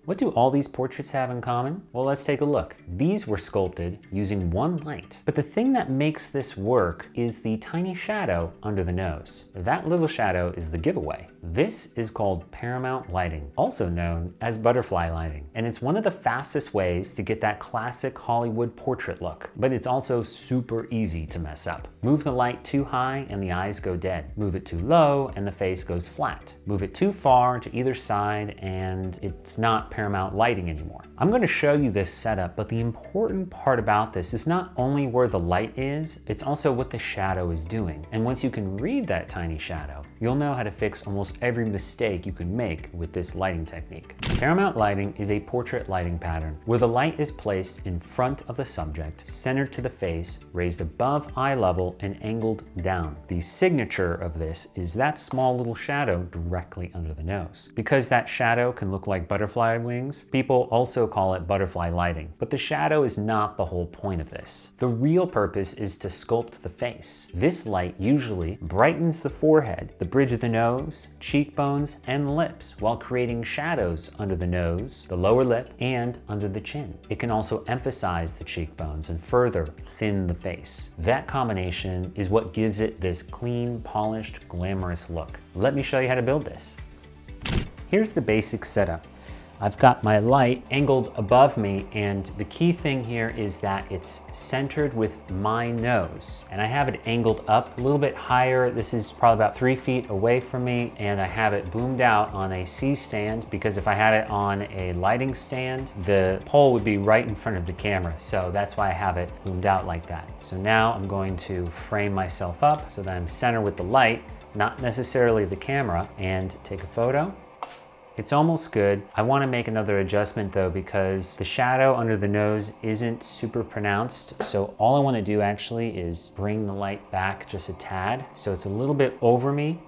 What do all these portraits have in common? Well, let's take a look. These were sculpted using one light, but the thing that makes this work is the tiny shadow under the nose. That little shadow is the giveaway. This is called Paramount Lighting, also known as butterfly lighting, and it's one of the fastest ways to get that classic Hollywood portrait look, but it's also super easy to mess up. Move the light too high and the eyes go dead. Move it too low and the face goes flat. Move it too far to either side and it's not Paramount Lighting anymore. I'm going to show you this setup, but the important part about this is not only where the light is, it's also what the shadow is doing. And once you can read that tiny shadow, you'll know how to fix almost every mistake you can make with this lighting technique. Paramount lighting is a portrait lighting pattern where the light is placed in front of the subject, centered to the face, raised above eye level, and angled down. The signature of this is that small little shadow directly under the nose. Because that shadow can look like butterfly wings, people also call it butterfly lighting. But the shadow is not the whole point of this. The real purpose is to sculpt the face. This light usually brightens the forehead, the bridge of the nose, cheekbones, and lips while creating shadows under the nose, the lower lip, and under the chin. It can also emphasize the cheekbones and further thin the face. That combination is what gives it this clean, polished, glamorous look. Let me show you how to build this. Here's the basic setup. I've got my light angled above me, and the key thing here is that it's centered with my nose. And I have it angled up a little bit higher. This is probably about 3 feet away from me, and I have it boomed out on a C-stand because if I had it on a lighting stand, the pole would be right in front of the camera. So that's why I have it boomed out like that. So now I'm going to frame myself up so that I'm center with the light, not necessarily the camera, and take a photo. It's almost good. I want to make another adjustment though because the shadow under the nose isn't super pronounced. So all I want to do actually is bring the light back just a tad. So it's a little bit over me.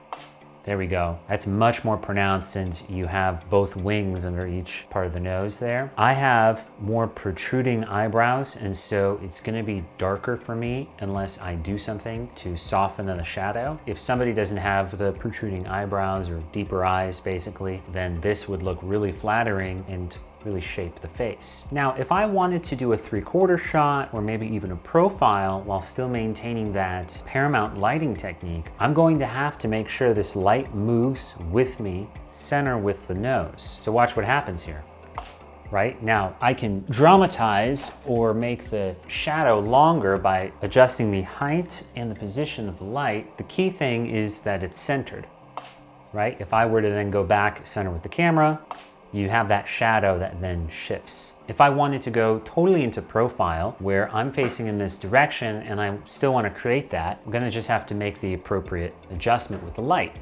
There we go. That's much more pronounced since you have both wings under each part of the nose there. I have more protruding eyebrows, and so it's gonna be darker for me unless I do something to soften the shadow. If somebody doesn't have the protruding eyebrows or deeper eyes basically, then this would look really flattering and really shape the face. Now, if I wanted to do a 3/4 shot or maybe even a profile while still maintaining that Paramount lighting technique, I'm going to have to make sure this light moves with me, center with the nose. So watch what happens here. Right? Now, I can dramatize or make the shadow longer by adjusting the height and the position of the light. The key thing is that it's centered, right? If I were to then go back center with the camera, you have that shadow that then shifts. If I wanted to go totally into profile, where I'm facing in this direction and I still want to create that, I'm gonna just have to make the appropriate adjustment with the light.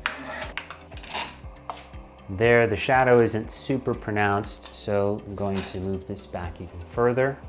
There, the shadow isn't super pronounced, so I'm going to move this back even further.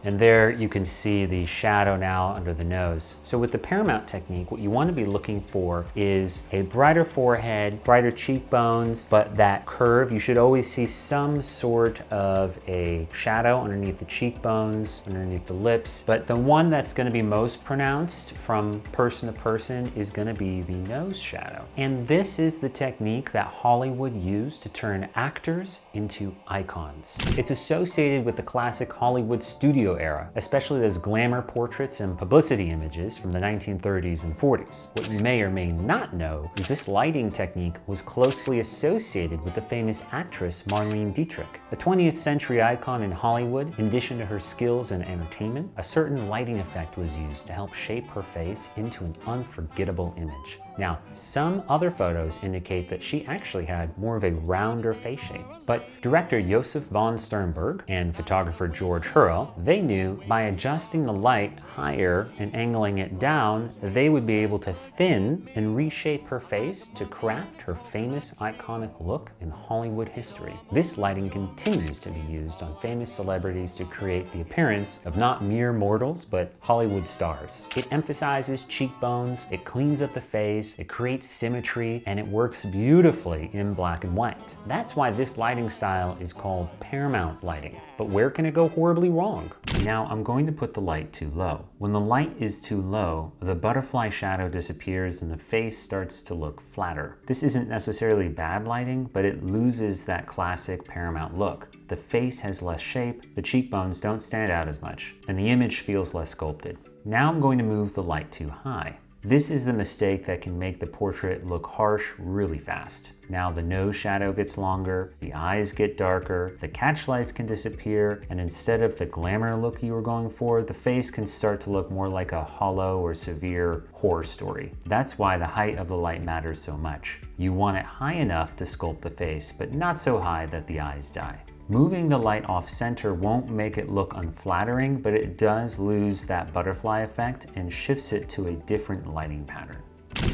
And there you can see the shadow now under the nose. So with the Paramount technique, what you want to be looking for is a brighter forehead, brighter cheekbones, but that curve, you should always see some sort of a shadow underneath the cheekbones, underneath the lips. But the one that's going to be most pronounced from person to person is going to be the nose shadow. And this is the technique that Hollywood used to turn actors into icons. It's associated with the classic Hollywood studio era, especially those glamour portraits and publicity images from the 1930s and 40s. What you may or may not know is this lighting technique was closely associated with the famous actress Marlene Dietrich. A 20th century icon in Hollywood, in addition to her skills in entertainment, a certain lighting effect was used to help shape her face into an unforgettable image. Now, some other photos indicate that she actually had more of a rounder face shape, but director Josef von Sternberg and photographer George Hurrell, they knew by adjusting the light higher and angling it down, they would be able to thin and reshape her face to craft her famous iconic look in Hollywood history. This lighting continues to be used on famous celebrities to create the appearance of not mere mortals, but Hollywood stars. It emphasizes cheekbones, it cleans up the face, eyes, it creates symmetry, and it works beautifully in black and white. That's why this lighting style is called Paramount Lighting. But where can it go horribly wrong? Now I'm going to put the light too low. When the light is too low, the butterfly shadow disappears and the face starts to look flatter. This isn't necessarily bad lighting, but it loses that classic Paramount look. The face has less shape, the cheekbones don't stand out as much, and the image feels less sculpted. Now I'm going to move the light too high. This is the mistake that can make the portrait look harsh really fast. Now the nose shadow gets longer, the eyes get darker, the catch lights can disappear, and instead of the glamour look you were going for, the face can start to look more like a hollow or severe horror story. That's why the height of the light matters so much. You want it high enough to sculpt the face, but not so high that the eyes die. Moving the light off center won't make it look unflattering, but it does lose that butterfly effect and shifts it to a different lighting pattern.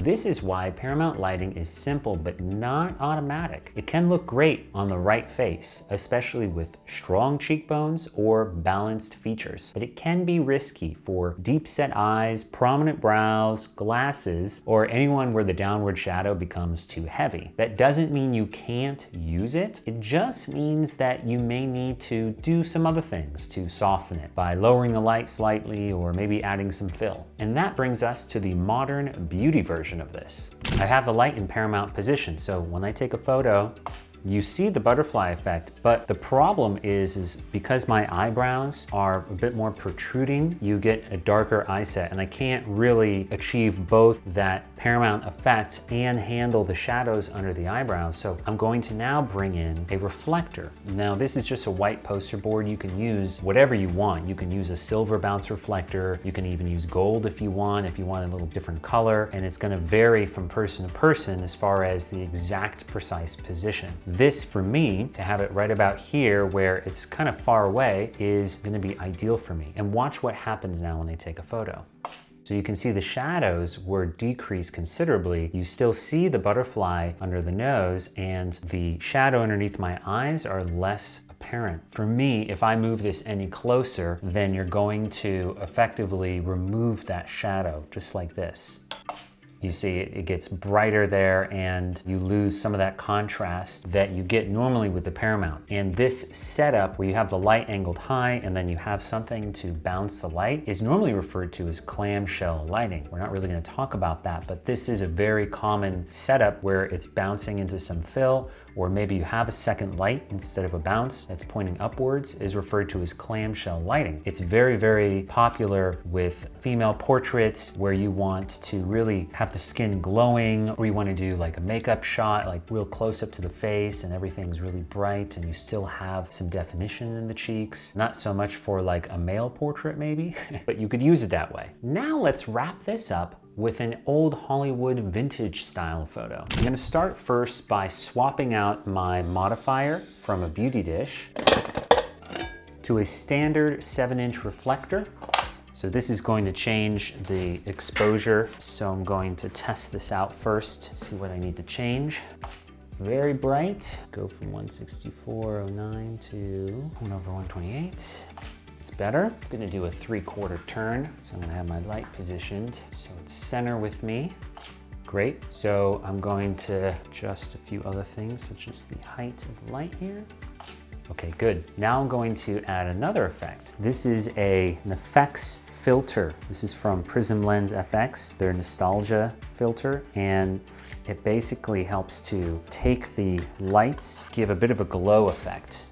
This is why Paramount Lighting is simple but not automatic. It can look great on the right face, especially with strong cheekbones or balanced features. But it can be risky for deep set eyes, prominent brows, glasses, or anyone where the downward shadow becomes too heavy. That doesn't mean you can't use it. It just means that you may need to do some other things to soften it by lowering the light slightly or maybe adding some fill. And that brings us to the modern beauty version of this. I have the light in Paramount position, so when I take a photo, you see the butterfly effect, but the problem is because my eyebrows are a bit more protruding, you get a darker eye set, and I can't really achieve both that Paramount effect and handle the shadows under the eyebrows. So I'm going to now bring in a reflector. Now this is just a white poster board. You can use whatever you want. You can use a silver bounce reflector. You can even use gold if you want a little different color, and it's gonna vary from person to person as far as the exact precise position. This, for me, to have it right about here where it's kind of far away, is gonna be ideal for me. And watch what happens now when I take a photo. So you can see the shadows were decreased considerably. You still see the butterfly under the nose, and the shadow underneath my eyes are less apparent. For me, if I move this any closer, then you're going to effectively remove that shadow, just like this. You see it gets brighter there, and you lose some of that contrast that you get normally with the Paramount. And this setup where you have the light angled high and then you have something to bounce the light is normally referred to as clamshell lighting. We're not really going to talk about that, but this is a very common setup where it's bouncing into some fill, or maybe you have a second light instead of a bounce that's pointing upwards, is referred to as clamshell lighting. It's very, very popular with female portraits where you want to really have the skin glowing, or you want to do like a makeup shot, like real close up to the face and everything's really bright and you still have some definition in the cheeks. Not so much for like a male portrait maybe, but you could use it that way. Now let's wrap this up with an old Hollywood vintage style photo. I'm gonna start first by swapping out my modifier from a beauty dish to a standard 7-inch reflector. So this is going to change the exposure. So I'm going to test this out first, see what I need to change. Very bright, go from 164.09 to 1/128. Better. I'm gonna do a 3/4 turn. So I'm gonna have my light positioned so it's center with me. Great. So I'm going to adjust a few other things, such as the height of the light here. Okay, good. Now I'm going to add another effect. This is an effects filter. This is from Prism Lens FX, their nostalgia filter, and it basically helps to take the lights, give a bit of a glow effect.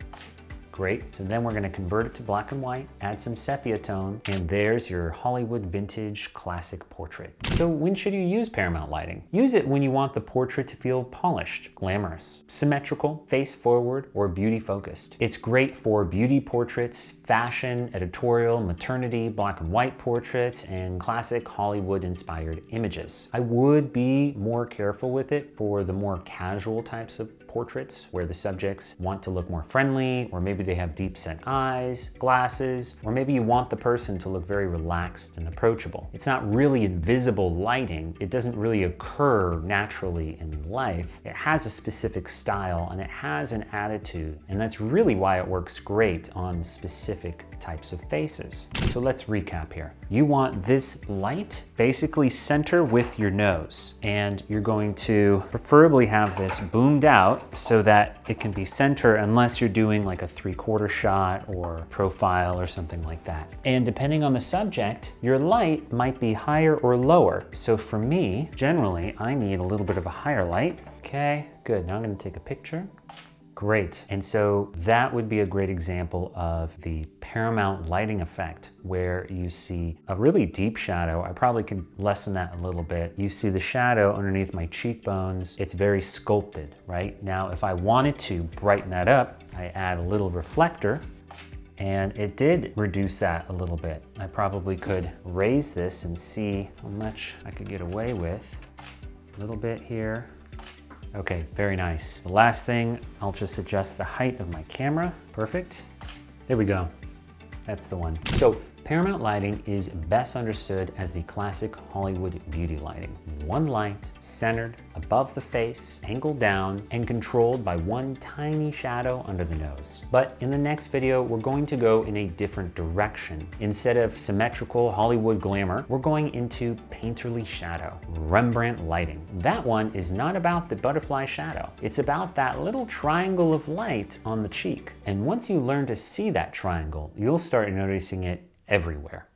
Great, so then we're gonna convert it to black and white, add some sepia tone, and there's your Hollywood vintage classic portrait. So when should you use Paramount Lighting? Use it when you want the portrait to feel polished, glamorous, symmetrical, face forward, or beauty focused. It's great for beauty portraits, fashion, editorial, maternity, black and white portraits, and classic Hollywood inspired images. I would be more careful with it for the more casual types of portraits where the subjects want to look more friendly, or maybe maybe they have deep set eyes, glasses, or maybe you want the person to look very relaxed and approachable. It's not really invisible lighting. It doesn't really occur naturally in life. It has a specific style and it has an attitude, and that's really why it works great on specific types of faces. So let's recap here. You want this light basically center with your nose, and you're going to preferably have this boomed out so that it can be center unless you're doing like a 3/4 shot or profile or something like that. And depending on the subject, your light might be higher or lower. So for me, generally, I need a little bit of a higher light. Okay, good. Now I'm gonna take a picture. Great. And so that would be a great example of the Paramount lighting effect, where you see a really deep shadow. I probably could lessen that a little bit. You see the shadow underneath my cheekbones. It's very sculpted, right? Now, if I wanted to brighten that up, I add a little reflector, and it did reduce that a little bit. I probably could raise this and see how much I could get away with. A little bit here. Okay, very nice. The last thing, I'll just adjust the height of my camera. Perfect. There we go. That's the one. So Paramount lighting is best understood as the classic Hollywood beauty lighting. One light, centered above the face, angled down, and controlled by one tiny shadow under the nose. But in the next video, we're going to go in a different direction. Instead of symmetrical Hollywood glamour, we're going into painterly shadow, Rembrandt lighting. That one is not about the butterfly shadow. It's about that little triangle of light on the cheek. And once you learn to see that triangle, you'll start noticing it everywhere.